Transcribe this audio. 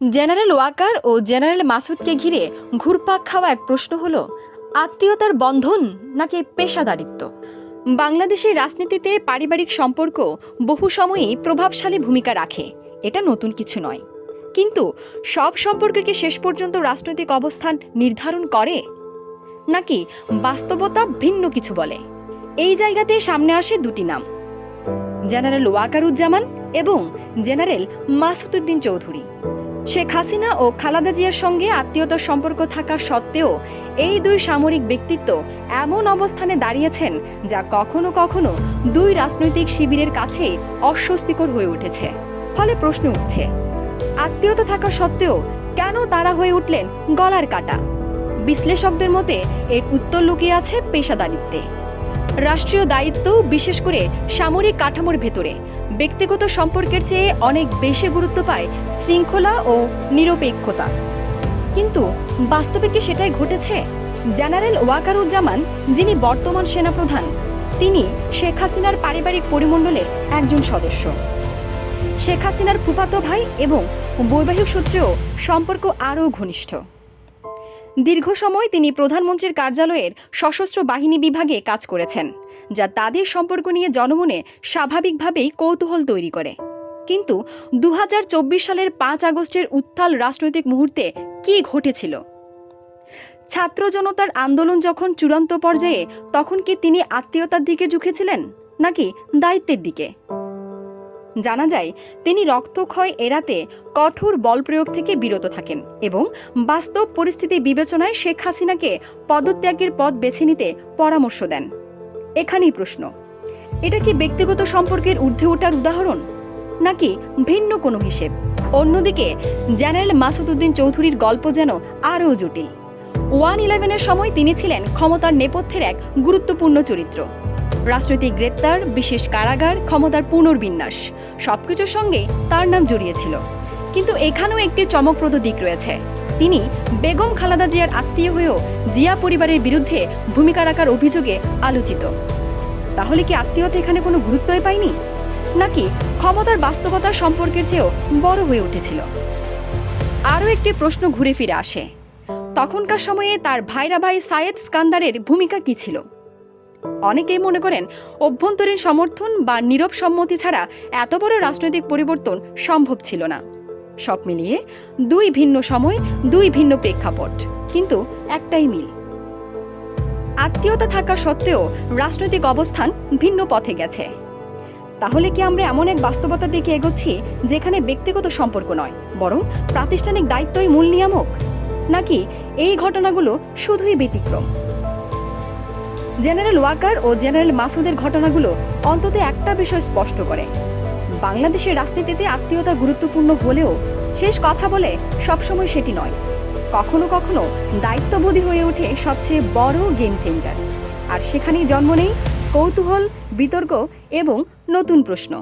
General Waker ও general মাসুদকে ঘিরে ঘুরপাক খাওয়া এক প্রশ্ন হলো আত্মীয়তার বন্ধন নাকি পেশাদারিত্ব। বাংলাদেশের রাজনীতিতে পারিবারিক সম্পর্ক বহু সময়ই প্রভাবশালী ভূমিকা রাখে, এটা নতুন কিছু নয়। কিন্তু সব সম্পর্ককে শেষ পর্যন্ত রাজনৈতিক অবস্থান নির্ধারণ করে নাকি বাস্তবতা ভিন্ন কিছু বলে? এই জায়গাতে সামনে আসে দুটি নাম, জেনারেল ওয়াকারুজ্জামান এবং জেনারেল মাসুদ উদ্দিন চৌধুরী। শেখ হাসিনা ও খালেদা জিয়ার সঙ্গে আত্মীয়তার সম্পর্ক থাকা সত্ত্বেও এই দুই সামরিক ব্যক্তিত্ব এমন অবস্থানে দাঁড়িয়েছেন যা কখনো কখনো দুই রাজনৈতিক শিবিরের কাছে অস্বস্তিকর হয়ে উঠেছে। ফলে প্রশ্ন উঠছে, আত্মীয়তা থাকা সত্ত্বেও কেন তারা হয়ে উঠলেন গলার কাটা? বিশ্লেষকদের মতে এর উত্তর লুকিয়ে আছে পেশাদারিত্বে। রাষ্ট্রীয় দায়িত্ব, বিশেষ করে সামরিক কাঠামোর ভেতরে ব্যক্তিগত সম্পর্কের চেয়ে অনেক বেশি গুরুত্ব পায় শৃঙ্খলা ও নিরপেক্ষতা। কিন্তু বাস্তবে কি সেটাই ঘটেছে? জেনারেল ওয়াকারুজ্জামান, যিনি বর্তমান সেনাপ্রধান, তিনি শেখ হাসিনার পারিবারিক পরিমণ্ডলের একজন সদস্য। শেখ হাসিনার ফুফাতো ভাই এবং বৈবাহিক সূত্রেও সম্পর্ক আরও ঘনিষ্ঠ। দীর্ঘ সময় তিনি প্রধানমন্ত্রীর কার্যালয়ের সশস্ত্র বাহিনী বিভাগে কাজ করেছেন, যা তাদের সম্পর্ক নিয়ে জনমনে স্বাভাবিকভাবেই কৌতূহল তৈরি করে। কিন্তু 2024 সালের 5 আগস্টের উত্তাল রাজনৈতিক মুহূর্তে কি ঘটেছিল? ছাত্র জনতার আন্দোলন যখন চূড়ান্ত পর্যায়ে, তখন কি তিনি আত্মীয়তার দিকে ঝুঁকেছিলেন নাকি দায়িত্বের দিকে? জানা যায়, তিনি রক্তক্ষয় এড়াতে কঠোর বল প্রয়োগ থেকে বিরত থাকেন এবং বাস্তব পরিস্থিতি বিবেচনায় শেখ হাসিনাকে পদত্যাগের পথ বেছে নিতে পরামর্শ দেন। এখানেই প্রশ্ন, এটা কি ব্যক্তিগত সম্পর্কের ঊর্ধ্বে ওঠার উদাহরণ নাকি ভিন্ন কোনো হিসেব? অন্যদিকে জেনারেল মাসুদ উদ্দিন চৌধুরীর গল্প যেন আরও জটিল। 1/11-এর সময় তিনি ছিলেন ক্ষমতার নেপথ্যের এক গুরুত্বপূর্ণ চরিত্র। রাজনৈতিক গ্রেপ্তার, বিশেষ কারাগার, ক্ষমতার পুনর্বিন্যাস, সবকিছুর সঙ্গে তার নাম জড়িয়েছিল। কিন্তু এখানেও একটি চমকপ্রদ দিক রয়েছে, তিনি বেগম খালেদা জিয়ার আত্মীয় হয়েও জিয়া পরিবারের বিরুদ্ধে ভূমিকা রাখার অভিযোগে আলোচিত। তাহলে কি আত্মীয়তা এখানে কোনো গুরুত্বই পায়নি, নাকি ক্ষমতার বাস্তবতার সম্পর্কের চেয়েও বড় হয়ে উঠেছিল? আরও একটি প্রশ্ন ঘুরে ফিরে আসে, তখনকার সময়ে তার ভাইরা ভাই সায়েদ স্কান্দারের ভূমিকা কি ছিল? অনেকেই মনে করেন অভ্যন্তরীণ সমর্থন বা নীরব সম্মতি ছাড়া এত বড় রাজনৈতিক পরিবর্তন সম্ভব ছিল না। সব মিলিয়ে দুই ভিন্ন সময়, দুই ভিন্ন প্রেক্ষাপট, কিন্তু একটাই মিল, আত্মীয়তা থাকা সত্ত্বেও রাজনৈতিক অবস্থান ভিন্ন পথে গেছে। তাহলে কি আমরা এমন এক বাস্তবতার দিকে এগোচ্ছি যেখানে ব্যক্তিগত সম্পর্ক নয়, বরং প্রাতিষ্ঠানিক দায়িত্বই মূল নিয়ামক? নাকি এই ঘটনাগুলো শুধুই ব্যতিক্রম? জেনারেল ওয়াকার ও জেনারেল মাসুদের ঘটনাগুলো অন্তত একটা বিষয় স্পষ্ট করে, বাংলাদেশের রাজনীতিতে আত্মীয়তা গুরুত্বপূর্ণ হলেও শেষ কথা বলে সবসময় সেটি নয়। কখনো কখনো দায়িত্ববোধী হয়ে ওঠে সবচেয়ে বড় গেম চেঞ্জার। আর সেখানেই জন্ম নেই কৌতূহল, বিতর্ক এবং নতুন প্রশ্ন।